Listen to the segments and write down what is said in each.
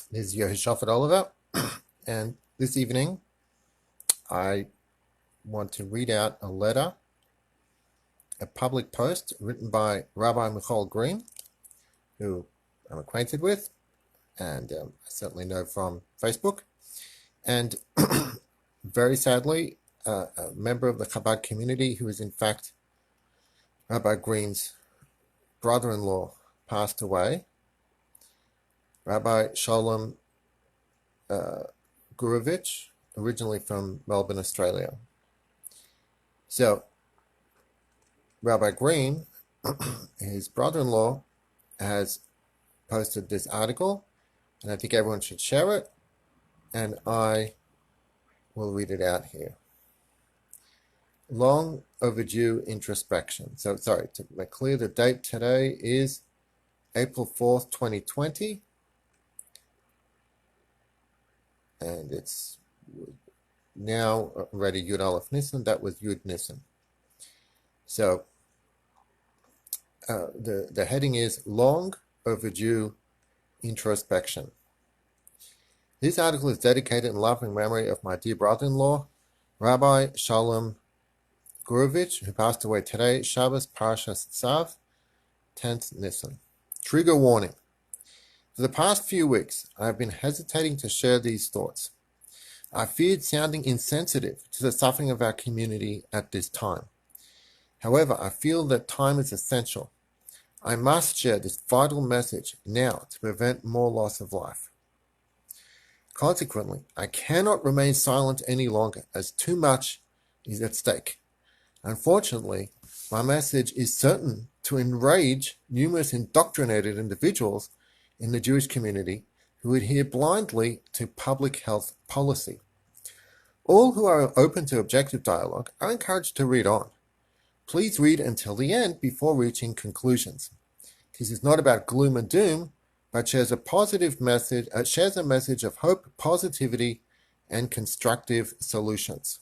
This is Yehoshaphat Oliver, and this evening I want to read out a letter, a public post written by Rabbi Michoel Green, who I'm acquainted with, and I certainly know from Facebook, and very sadly, a member of the Chabad community who is in fact Rabbi Green's brother-in-law passed away. Rabbi Shalom Gurovich, originally from Melbourne, Australia. So, Rabbi Green, his brother-in-law, has posted this article, and I think everyone should share it, and I will read it out here. Long overdue introspection. So, sorry, to make clear, the date today is April 4th, 2020. And it's now already Yud Aleph Nisan. That was Yud Nisan. So the heading is Long Overdue Introspection. This article is dedicated in loving memory of my dear brother-in-law, Rabbi Shalom Gurovich, who passed away today, Shabbos Parashas Tzav, 10th Nisan. Trigger warning. For the past few weeks, I have been hesitating to share these thoughts. I feared sounding insensitive to the suffering of our community at this time. However, I feel that time is essential. I must share this vital message now to prevent more loss of life. Consequently, I cannot remain silent any longer, as too much is at stake. Unfortunately, my message is certain to enrage numerous indoctrinated individuals in the Jewish community who adhere blindly to public health policy. All who are open to objective dialogue are encouraged to read on. Please read until the end before reaching conclusions. This is not about gloom and doom, but shares a message of hope, positivity, and constructive solutions.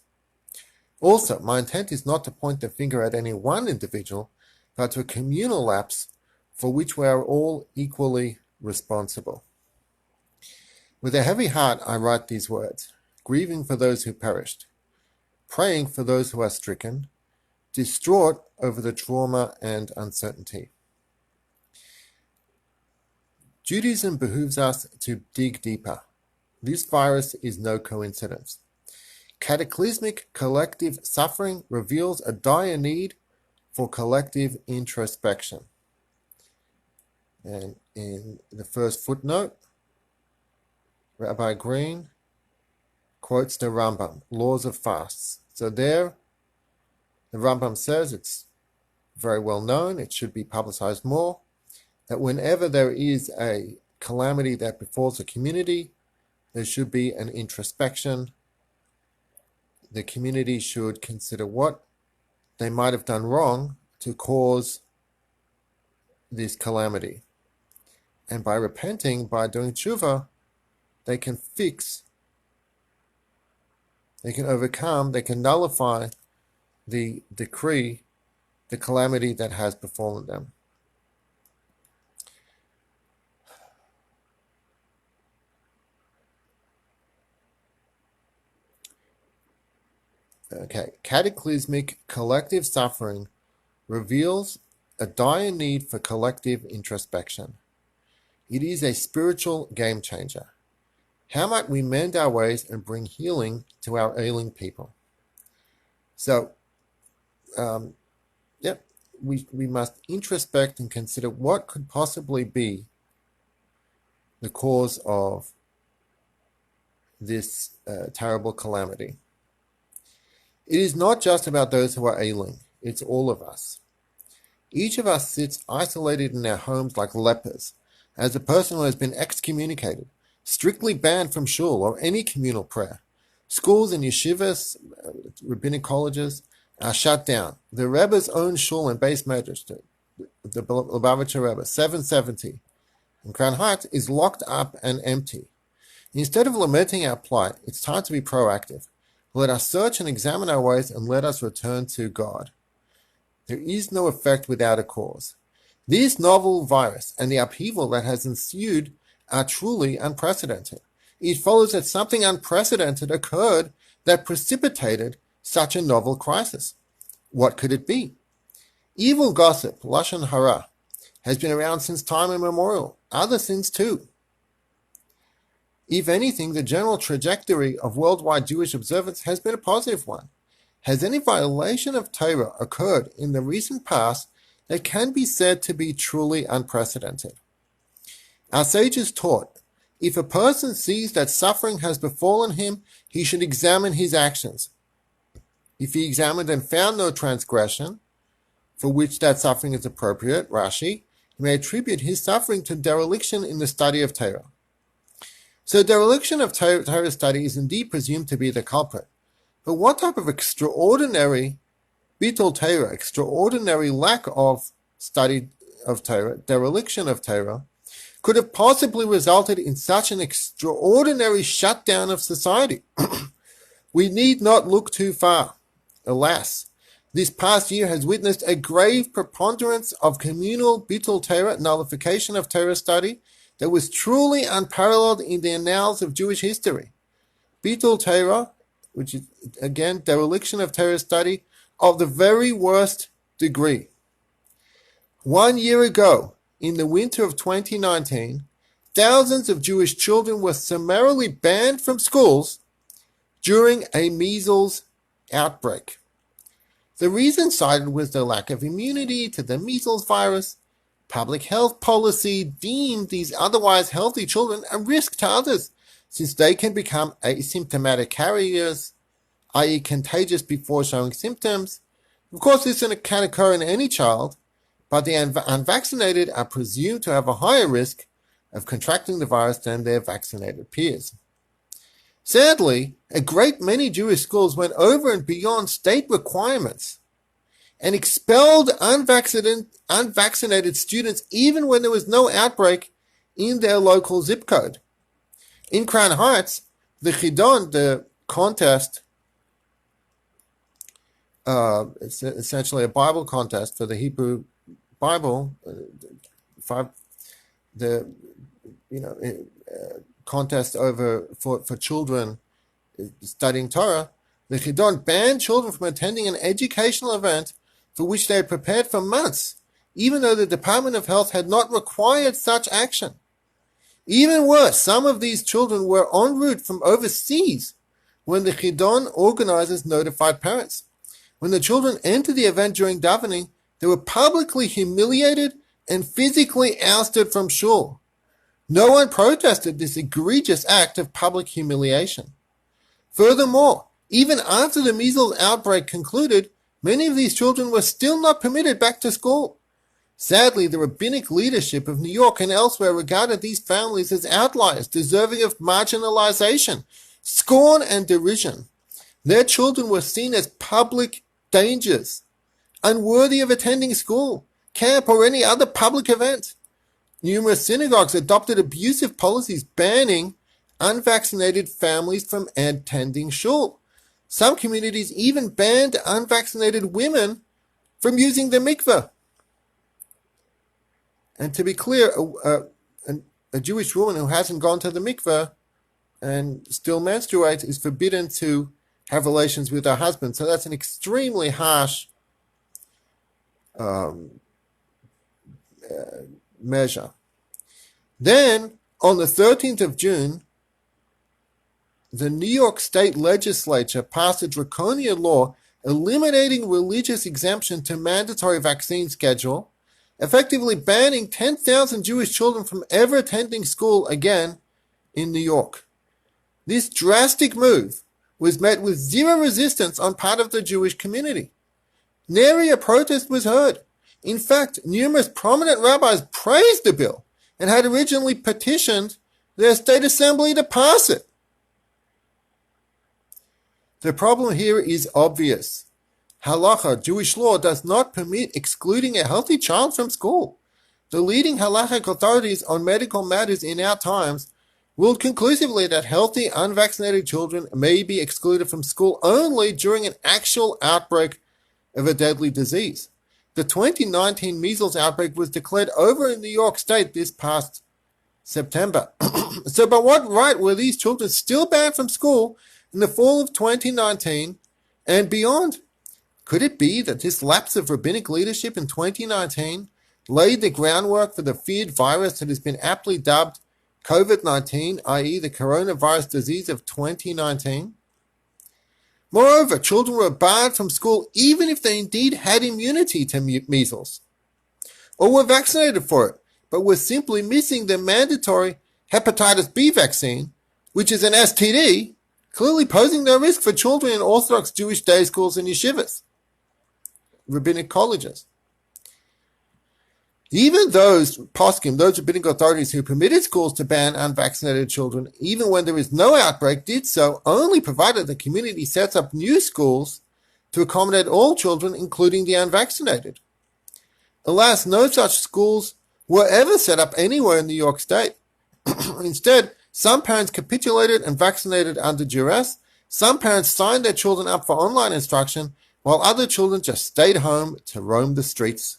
Also, my intent is not to point the finger at any one individual, but to a communal lapse for which we are all equally responsible. With a heavy heart, I write these words, grieving for those who perished, praying for those who are stricken, distraught over the trauma and uncertainty. Judaism behooves us to dig deeper. This virus is no coincidence. Cataclysmic collective suffering reveals a dire need for collective introspection. And in the first footnote, Rabbi Green quotes the Rambam, Laws of Fasts. So there, the Rambam says, it's very well known, it should be publicized more, that whenever there is a calamity that befalls a community, there should be an introspection. The community should consider what they might have done wrong to cause this calamity. And by repenting, by doing tshuva, they can fix, they can overcome, they can nullify the decree, the calamity that has befallen them. Okay, cataclysmic collective suffering reveals a dire need for collective introspection. It is a spiritual game changer. How might we mend our ways and bring healing to our ailing people? So, we must introspect and consider what could possibly be the cause of this terrible calamity. It is not just about those who are ailing, it's all of us. Each of us sits isolated in our homes like lepers, as a person who has been excommunicated, strictly banned from shul or any communal prayer. Schools and yeshivas, rabbinic colleges, are shut down. The Rebbe's own shul and base medrash, the Lubavitcher Rebbe, 770, in Crown Heights, is locked up and empty. Instead of lamenting our plight, it's time to be proactive. Let us search and examine our ways, and let us return to God. There is no effect without a cause. This novel virus and the upheaval that has ensued are truly unprecedented. It follows that something unprecedented occurred that precipitated such a novel crisis. What could it be? Evil gossip, lashon hara, has been around since time immemorial, other sins too. If anything, the general trajectory of worldwide Jewish observance has been a positive one. Has any violation of Torah occurred in the recent past that can be said to be truly unprecedented? Our sages taught, if a person sees that suffering has befallen him, he should examine his actions. If he examined and found no transgression, for which that suffering is appropriate, Rashi, he may attribute his suffering to dereliction in the study of Torah. So dereliction of Torah study is indeed presumed to be the culprit. But what type of extraordinary bitul Torah, extraordinary lack of study of Torah, dereliction of Torah, could have possibly resulted in such an extraordinary shutdown of society? We need not look too far. Alas, this past year has witnessed a grave preponderance of communal bitul Torah, nullification of Torah study, that was truly unparalleled in the annals of Jewish history. Bitul Torah, which is, again, dereliction of Torah study, of the very worst degree. 1 year ago, in the winter of 2019, thousands of Jewish children were summarily banned from schools during a measles outbreak. The reason cited was the lack of immunity to the measles virus. Public health policy deemed these otherwise healthy children a risk to others, since they can become asymptomatic carriers, i.e. contagious before showing symptoms. Of course, this can occur in any child, but the unvaccinated are presumed to have a higher risk of contracting the virus than their vaccinated peers. Sadly, a great many Jewish schools went over and beyond state requirements and expelled unvaccinated students even when there was no outbreak in their local zip code. In Crown Heights, the Chidon, the contest, it's essentially a Bible contest for the Hebrew Bible, contest for children studying Torah. The Chidon banned children from attending an educational event for which they had prepared for months, even though the Department of Health had not required such action. Even worse, some of these children were en route from overseas when the Chidon organizers notified parents. When the children entered the event during davening, they were publicly humiliated and physically ousted from shul. No one protested this egregious act of public humiliation. Furthermore, even after the measles outbreak concluded, many of these children were still not permitted back to school. Sadly, the rabbinic leadership of New York and elsewhere regarded these families as outliers, deserving of marginalization, scorn, and derision. Their children were seen as public dangers, unworthy of attending school, camp, or any other public event. Numerous synagogues adopted abusive policies banning unvaccinated families from attending shul. Some communities even banned unvaccinated women from using the mikveh. And to be clear, a Jewish woman who hasn't gone to the mikveh and still menstruates is forbidden to have relations with her husband. So that's an extremely harsh measure. Then, on the 13th of June, the New York State Legislature passed a draconian law eliminating religious exemption to mandatory vaccine schedule, effectively banning 10,000 Jewish children from ever attending school again in New York. This drastic move was met with zero resistance on part of the Jewish community. Nary a protest was heard. In fact, numerous prominent rabbis praised the bill and had originally petitioned their state assembly to pass it. The problem here is obvious. Halacha, Jewish law, does not permit excluding a healthy child from school. The leading halachic authorities on medical matters in our times ruled conclusively that healthy, unvaccinated children may be excluded from school only during an actual outbreak of a deadly disease. The 2019 measles outbreak was declared over in New York State this past September. So by what right were these children still banned from school in the fall of 2019 and beyond? Could it be that this lapse of rabbinic leadership in 2019 laid the groundwork for the feared virus that has been aptly dubbed Covid-19, i.e. the coronavirus disease of 2019? Moreover, children were barred from school even if they indeed had immunity to measles, or were vaccinated for it, but were simply missing the mandatory hepatitis B vaccine, which is an STD, clearly posing no risk for children in Orthodox Jewish day schools and yeshivas, rabbinic colleges. Even those poskim, those rabbinic authorities who permitted schools to ban unvaccinated children, even when there is no outbreak, did so only provided the community sets up new schools to accommodate all children, including the unvaccinated. Alas, no such schools were ever set up anywhere in New York State. Instead, some parents capitulated and vaccinated under duress. Some parents signed their children up for online instruction, while other children just stayed home to roam the streets,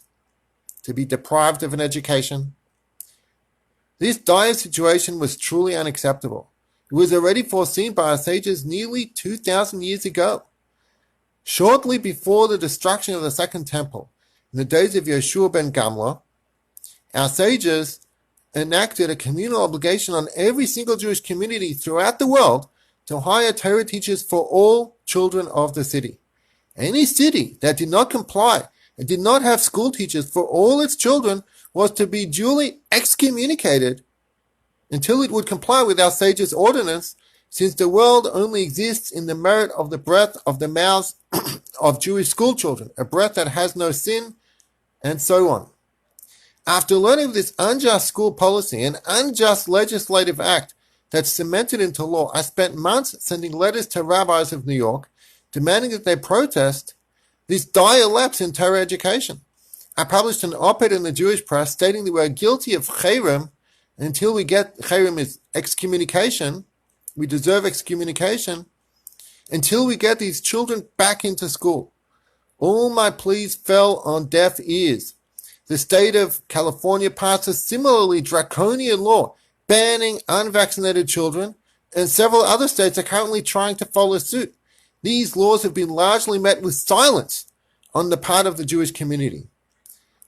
to be deprived of an education. This dire situation was truly unacceptable. It was already foreseen by our sages nearly 2,000 years ago. Shortly before the destruction of the Second Temple, in the days of Yeshua ben Gamla, our sages enacted a communal obligation on every single Jewish community throughout the world to hire Torah teachers for all children of the city. Any city that did not comply and did not have school teachers for all its children was to be duly excommunicated until it would comply with our sages' ordinance, since the world only exists in the merit of the breath of the mouths of Jewish school children, a breath that has no sin, and so on. After learning of this unjust school policy, an unjust legislative act that's cemented into law, I spent months sending letters to rabbis of New York demanding that they protest this dire lapse in Torah education. I published an op-ed in the Jewish press stating that we're guilty of cherem, and until we get cherem is excommunication, we deserve excommunication, until we get these children back into school. All my pleas fell on deaf ears. The state of California passed a similarly draconian law banning unvaccinated children, and several other states are currently trying to follow suit. These laws have been largely met with silence on the part of the Jewish community.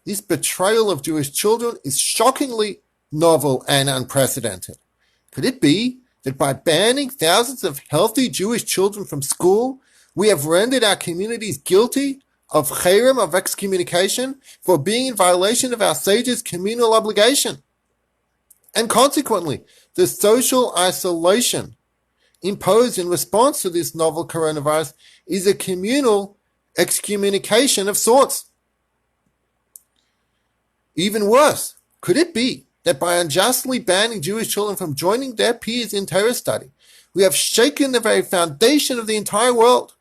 This betrayal of Jewish children is shockingly novel and unprecedented. Could it be that by banning thousands of healthy Jewish children from school, we have rendered our communities guilty of cherem, of excommunication, for being in violation of our sages' communal obligation? And consequently, the social isolation imposed in response to this novel coronavirus is a communal excommunication of sorts. Even worse, could it be that by unjustly banning Jewish children from joining their peers in Torah study, we have shaken the very foundation of the entire world?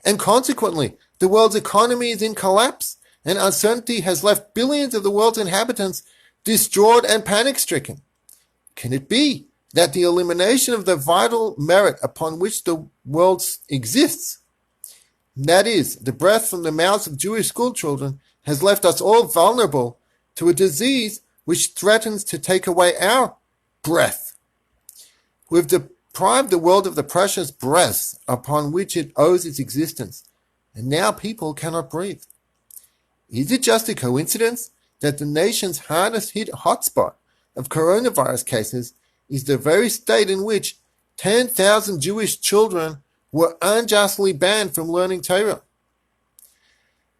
And consequently, the world's economy is in collapse, and uncertainty has left billions of the world's inhabitants distraught and panic-stricken. Can it be that the elimination of the vital merit upon which the world exists, that is, the breath from the mouths of Jewish school children, has left us all vulnerable to a disease which threatens to take away our breath? We've deprived the world of the precious breaths upon which it owes its existence, and now people cannot breathe. Is it just a coincidence that the nation's hardest hit hotspot of coronavirus cases is the very state in which 10,000 Jewish children were unjustly banned from learning Torah?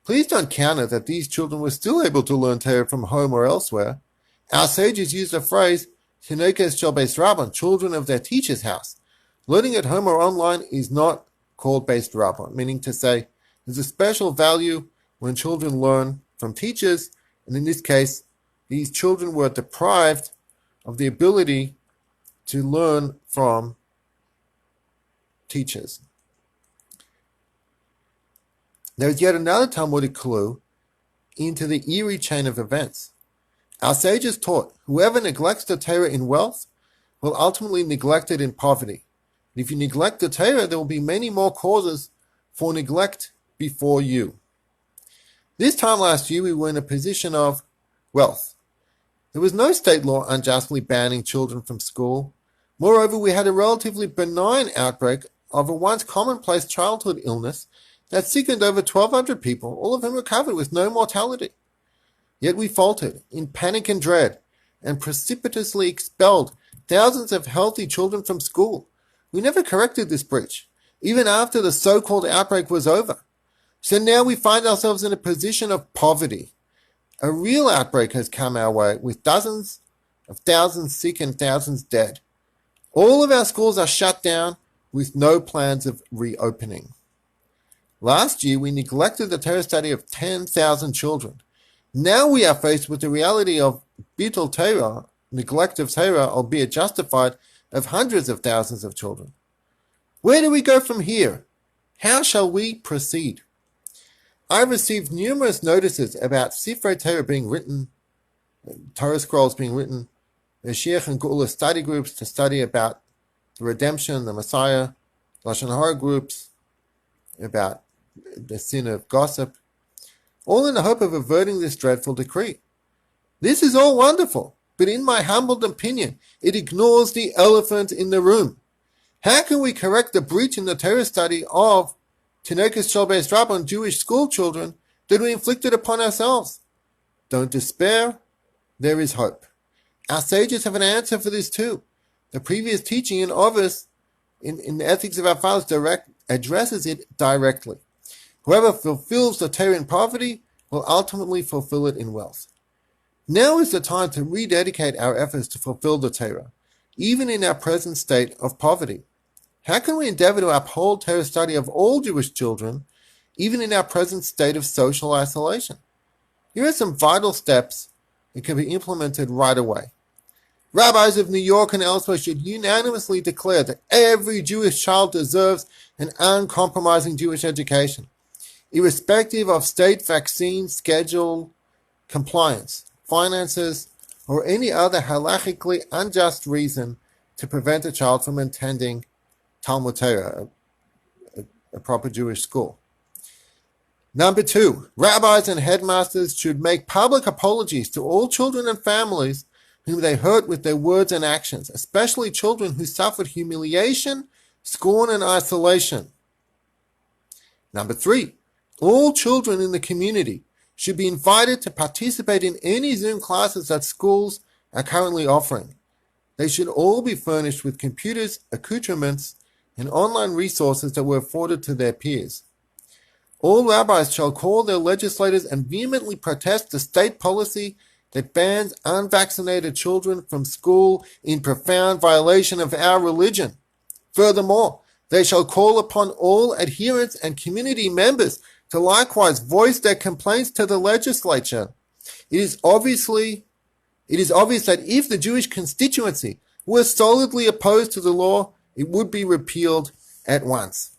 Please don't counter that these children were still able to learn Torah from home or elsewhere. Our sages used the phrase, "Tinokes shel beis rabban," children of their teacher's house. Learning at home or online is not called beis rabban, meaning to say, there's a special value when children learn from teachers, and in this case, these children were deprived of the ability to learn from teachers. There's yet another Talmudic clue into the eerie chain of events. Our sages taught, whoever neglects the Torah in wealth will ultimately neglect it in poverty. And if you neglect the Torah, there will be many more causes for neglect before you. This time last year, we were in a position of wealth. There was no state law unjustly banning children from school. Moreover, we had a relatively benign outbreak of a once commonplace childhood illness that sickened over 1,200 people, all of whom recovered with no mortality. Yet we faltered in panic and dread and precipitously expelled thousands of healthy children from school. We never corrected this breach, even after the so-called outbreak was over. So now we find ourselves in a position of poverty. A real outbreak has come our way with dozens of thousands sick and thousands dead. All of our schools are shut down with no plans of reopening. Last year, we neglected the Torah study of 10,000 children. Now we are faced with the reality of bittul Torah, neglect of Torah, albeit justified, of hundreds of thousands of children. Where do we go from here? How shall we proceed? I received numerous notices about Sifrei Torah being written, Torah scrolls being written, Mashiach and Geula study groups to study about the redemption, the Messiah, Lashon Hara groups, about the sin of gossip, all in the hope of averting this dreadful decree. This is all wonderful, but in my humbled opinion, it ignores the elephant in the room. How can we correct the breach in the Torah study of Tinokos Shel Beis Rabban, Jewish school children, that we inflicted upon ourselves? Don't despair, there is hope. Our sages have an answer for this too. The previous teaching in Ovis, in the Ethics of Our Fathers, addresses it directly. Whoever fulfills the Torah in poverty will ultimately fulfill it in wealth. Now is the time to rededicate our efforts to fulfill the Torah, even in our present state of poverty. How can we endeavor to uphold Torah study of all Jewish children, even in our present state of social isolation? Here are some vital steps that can be implemented right away. Rabbis of New York and elsewhere should unanimously declare that every Jewish child deserves an uncompromising Jewish education, irrespective of state vaccine schedule compliance, finances, or any other halachically unjust reason to prevent a child from attending Talmud Torah, a proper Jewish school. Number 2, rabbis and headmasters should make public apologies to all children and families whom they hurt with their words and actions, especially children who suffered humiliation, scorn, and isolation. Number 3, all children in the community should be invited to participate in any Zoom classes that schools are currently offering. They should all be furnished with computers, accoutrements, and online resources that were afforded to their peers. All rabbis shall call their legislators and vehemently protest the state policy that bans unvaccinated children from school in profound violation of our religion. Furthermore, they shall call upon all adherents and community members to likewise voice their complaints to the legislature. It is obvious that if the Jewish constituency were solidly opposed to the law, it would be repealed at once.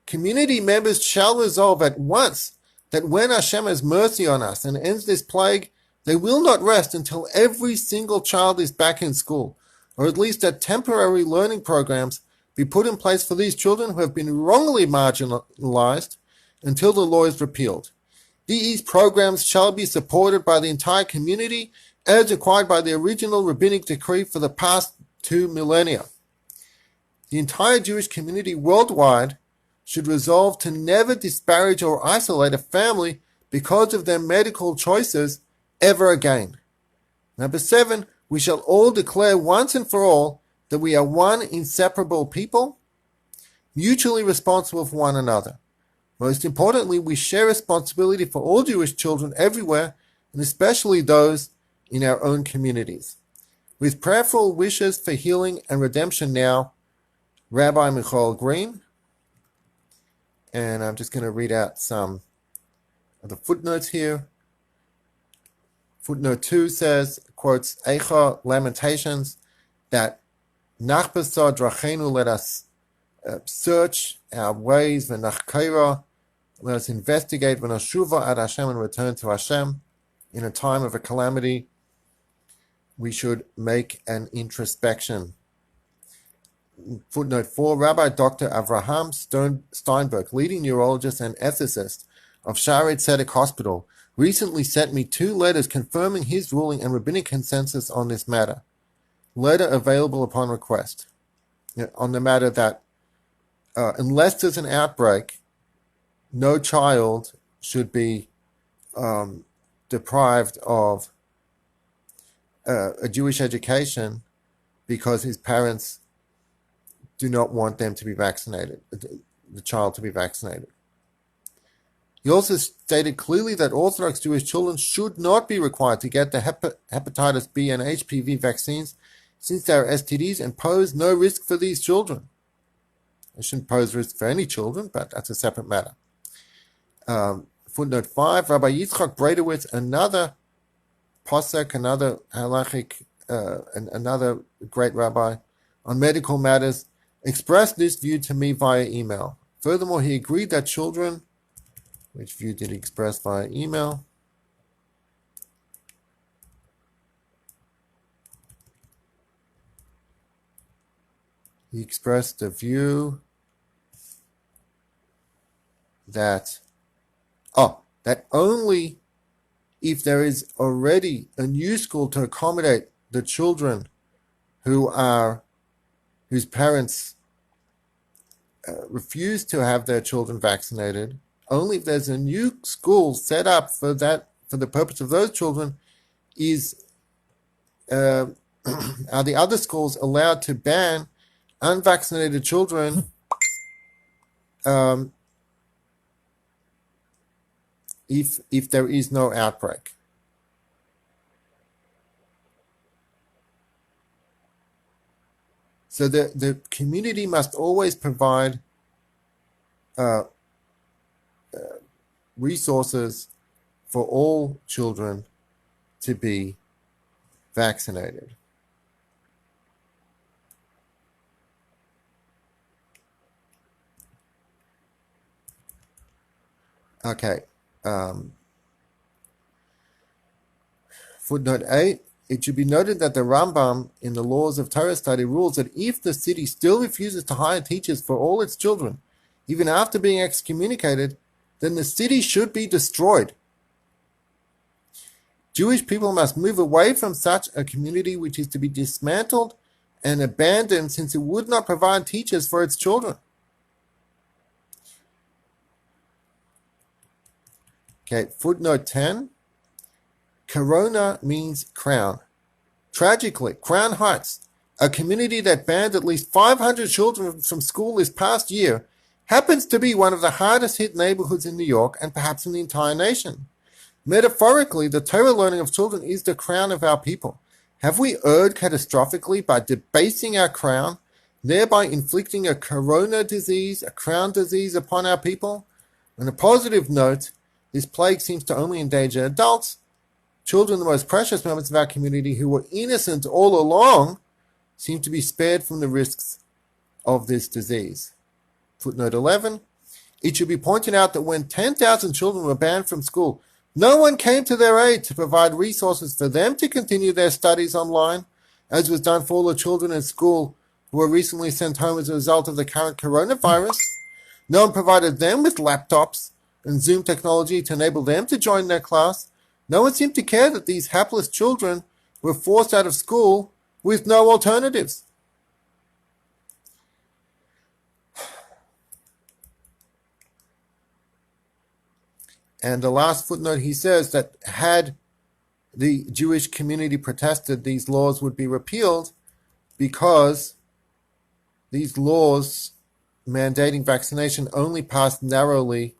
Community members shall resolve at once that when Hashem has mercy on us and ends this plague, they will not rest until every single child is back in school, or at least that temporary learning programs be put in place for these children who have been wrongly marginalized until the law is repealed. These programs shall be supported by the entire community as required by the original rabbinic decree for the past 2 millennia. The entire Jewish community worldwide should resolve to never disparage or isolate a family because of their medical choices ever again. Number 7, we shall all declare once and for all that we are one inseparable people, mutually responsible for one another. Most importantly, we share responsibility for all Jewish children everywhere, and especially those in our own communities. With prayerful wishes for healing and redemption now, Rabbi Michoel Green. And I'm just going to read out some of the footnotes here. Footnote 2 says, quotes, Eicha Lamentations, that Nachbasa Drachenu, let us search our ways, V'nachkaira, let us investigate, V'nashuva ad Hashem, and return to Hashem. In a time of a calamity, we should make an introspection. Footnote 4, Rabbi Dr. Avraham Steinberg, leading neurologist and ethicist of Shaarei Tzedek Hospital, recently sent me 2 letters confirming his ruling and rabbinic consensus on this matter. Letter available upon request. On the matter that unless there's an outbreak, no child should be deprived of a Jewish education because his parents do not want them to be vaccinated, the child to be vaccinated. He also stated clearly that Orthodox Jewish children should not be required to get the hepatitis B and HPV vaccines since they are STDs and pose no risk for these children. It shouldn't pose risk for any children, but that's a separate matter. Footnote 5, Rabbi Yitzchak Bredowitz, another posek, another halachic, another great rabbi on medical matters, expressed this view to me via email. Furthermore, he agreed that children, which view did he express via email? He expressed the view that only if there is already a new school to accommodate the children whose parents refuse to have their children vaccinated, only if there's a new school set up for the purpose of those children, are the other schools allowed to ban unvaccinated children if there is no outbreak. So the community must always provide resources for all children to be vaccinated. Okay. Footnote 8. It should be noted that the Rambam in the Laws of Torah Study rules that if the city still refuses to hire teachers for all its children, even after being excommunicated, then the city should be destroyed. Jewish people must move away from such a community which is to be dismantled and abandoned since it would not provide teachers for its children. Okay, footnote 10. Corona means crown. Tragically, Crown Heights, a community that banned at least 500 children from school this past year, happens to be one of the hardest hit neighborhoods in New York and perhaps in the entire nation. Metaphorically, the Torah learning of children is the crown of our people. Have we erred catastrophically by debasing our crown, thereby inflicting a corona disease, a crown disease upon our people? On a positive note, this plague seems to only endanger adults. Children, the most precious members of our community who were innocent all along, seem to be spared from the risks of this disease. Footnote 11. It should be pointed out that when 10,000 children were banned from school, no one came to their aid to provide resources for them to continue their studies online, as was done for all the children in school who were recently sent home as a result of the current coronavirus. No one provided them with laptops and Zoom technology to enable them to join their class. No one seemed to care that these hapless children were forced out of school with no alternatives. And the last footnote, he says that had the Jewish community protested, these laws would be repealed because these laws mandating vaccination only passed narrowly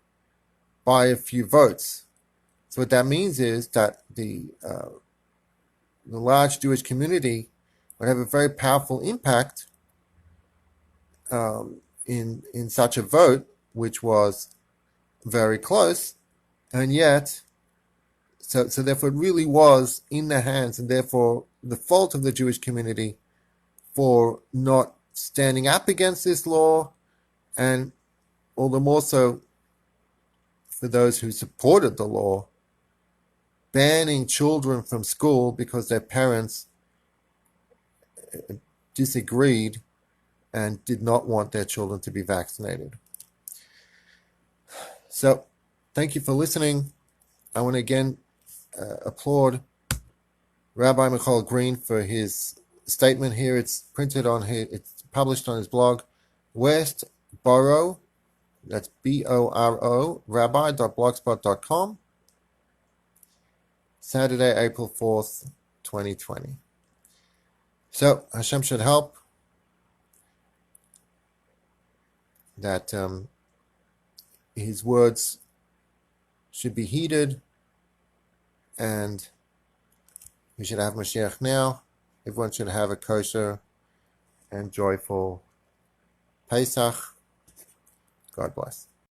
by a few votes. So what that means is that the large Jewish community would have a very powerful impact in such a vote, which was very close, and yet, so therefore it really was in the hands, and therefore the fault of the Jewish community for not standing up against this law, and all the more so for those who supported the law, banning children from school because their parents disagreed and did not want their children to be vaccinated. So, thank you for listening. I want to again applaud Rabbi Michoel Green for his statement here. It's it's published on his blog, West Borough, that's BORO, rabbi.blogspot.com, Saturday, April 4th, 2020. So Hashem should help that his words should be heeded, and we should have Mashiach now. Everyone should have a kosher and joyful Pesach. God bless.